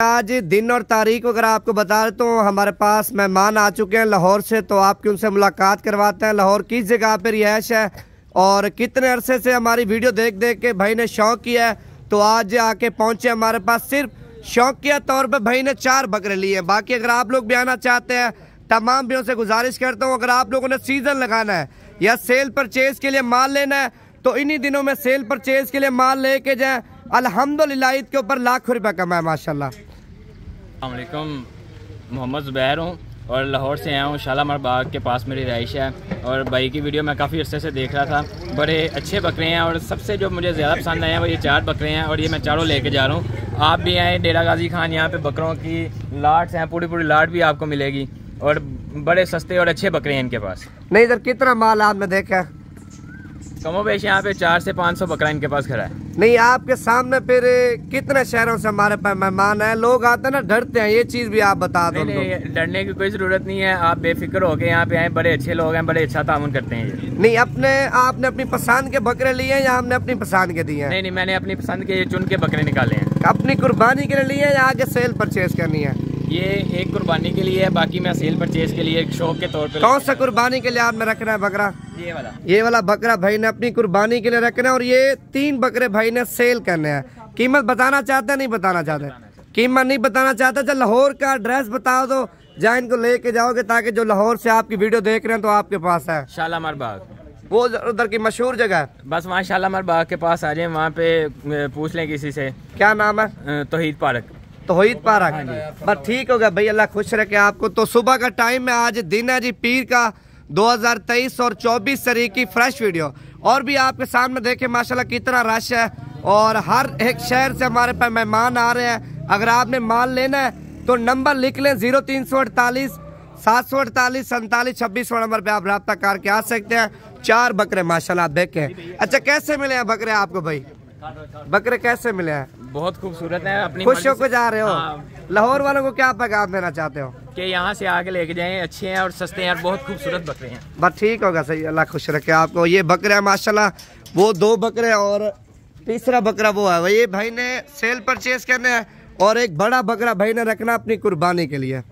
आज दिन और तारीख अगर आपको बता दें तो हमारे पास मेहमान आ चुके हैं लाहौर से, तो आपकी उनसे मुलाकात करवाते हैं। लाहौर किस जगह पे रिहाइश है और कितने अरसे से हमारी वीडियो देख देख के भाई ने शौक किया है, तो आज आके पहुंचे हमारे पास। सिर्फ शौकिया तौर पे भाई ने 4 बकरे लिए हैं। बाकी अगर आप लोग भी आना चाहते हैं, तमाम भाइयों से गुजारिश करता हूँ, अगर आप लोगों ने सीजन लगाना है या सेल परचेज के लिए माल लेना है तो इन्हीं दिनों में सेल परचेज के लिए माल लेके जाए। अल्हम्दुलिल्लाह ईद के ऊपर लाखों रुपए कमाए माशाल्लाह। अस्सलाम वालेकुम, मोहम्मद ज़ुबैर हूँ और लाहौर से आया हूँ। शालामार बाग के पास मेरी रहाइश है और भाई की वीडियो मैं काफ़ी अर्से से देख रहा था। बड़े अच्छे बकरे हैं और सबसे जो मुझे ज़्यादा पसंद आए हैं वो ये 4 बकरे हैं और ये मैं चारों लेके जा रहा हूँ। आप भी आए डेरा गाजी खान, यहाँ पे बकरों की लाट्स हैं, पूरी पूरी लाट भी आपको मिलेगी और बड़े सस्ते और अच्छे बकरे हैं इनके पास। नहीं इधर कितना माल आपने देखा? कमोबेश यहाँ पे 400 से 500 बकरा इनके पास खड़ा है। नहीं आपके सामने फिर कितने शहरों से हमारे पास मेहमान है, लोग आते हैं ना डरते हैं, ये चीज भी आप बता दो। नहीं डरने की कोई जरूरत नहीं है, आप बेफिक्र होके यहाँ पे आए। बड़े अच्छे लोग हैं, बड़े अच्छा तामुन करते हैं ये। नहीं आपने अपनी पसंद के बकरे लिए हैं या हमने अपनी पसंद के दिए हैं? नहीं मैंने अपनी पसंद के चुन के बकरे निकाले हैं। अपनी कुर्बानी के लिए लिए हैं या आगे सेल परचेज करनी है? ये एक कुर्बानी के लिए है, बाकी मैं सेल परचेज के लिए शौक के तौर पे। कौन सा कुर्बानी के लिए आपने रखना है बकरा? ये वाला बकरा भाई ने अपनी कुर्बानी के लिए रखना है और ये 3 बकरे भाई ने सेल करने हैं। कीमत बताना चाहते हैं? नहीं बताना चाहते? कीमत नहीं बताना चाहते। चल लाहौर का एड्रेस बताओ दो जहाँ इनको लेके जाओगे, ताकि जो लाहौर से आपकी वीडियो देख रहे हैं तो आपके पास है। शालामार बाग, वो उधर की मशहूर जगह है। बस वहाँ शालामार बाग के पास आ जाए, वहाँ पे पूछ लें किसी से। क्या नाम है? तौहीद पार्क। तौहीद पार्क, बस ठीक होगा भाई, अल्लाह खुश रखे आपको। तो सुबह का टाइम है, आज दिन है जी पीर का 2023 और 24 तारीख की फ्रेश वीडियो। और भी आपके सामने देखे माशाल्लाह कितना रश है और हर एक शहर से हमारे पास मेहमान आ रहे हैं। अगर आपने माल लेना है तो नंबर लिख लें 0348 748 47 26 नंबर पे आप रब्ता करके आ सकते हैं। 4 बकरे माशाल्लाह आप देखें। अच्छा कैसे मिले हैं बकरे आपको भाई? बकरे कैसे मिले हैं? बहुत खूबसूरत है। अपनी खुश होकर जा रहे हो? लाहौर वालों को क्या पैगाम देना चाहते हो? कि यहाँ से आके लेके जाएं, अच्छे हैं और सस्ते हैं और बहुत खूबसूरत बकरे हैं। बस ठीक होगा, सही, अल्लाह खुश रखे आपको। ये बकरे हैं माशाल्लाह, वो 2 बकरे और तीसरा बकरा वो है, ये भाई ने सेल परचेज करने हैं और एक बड़ा बकरा भाई ने रखना अपनी कुर्बानी के लिए।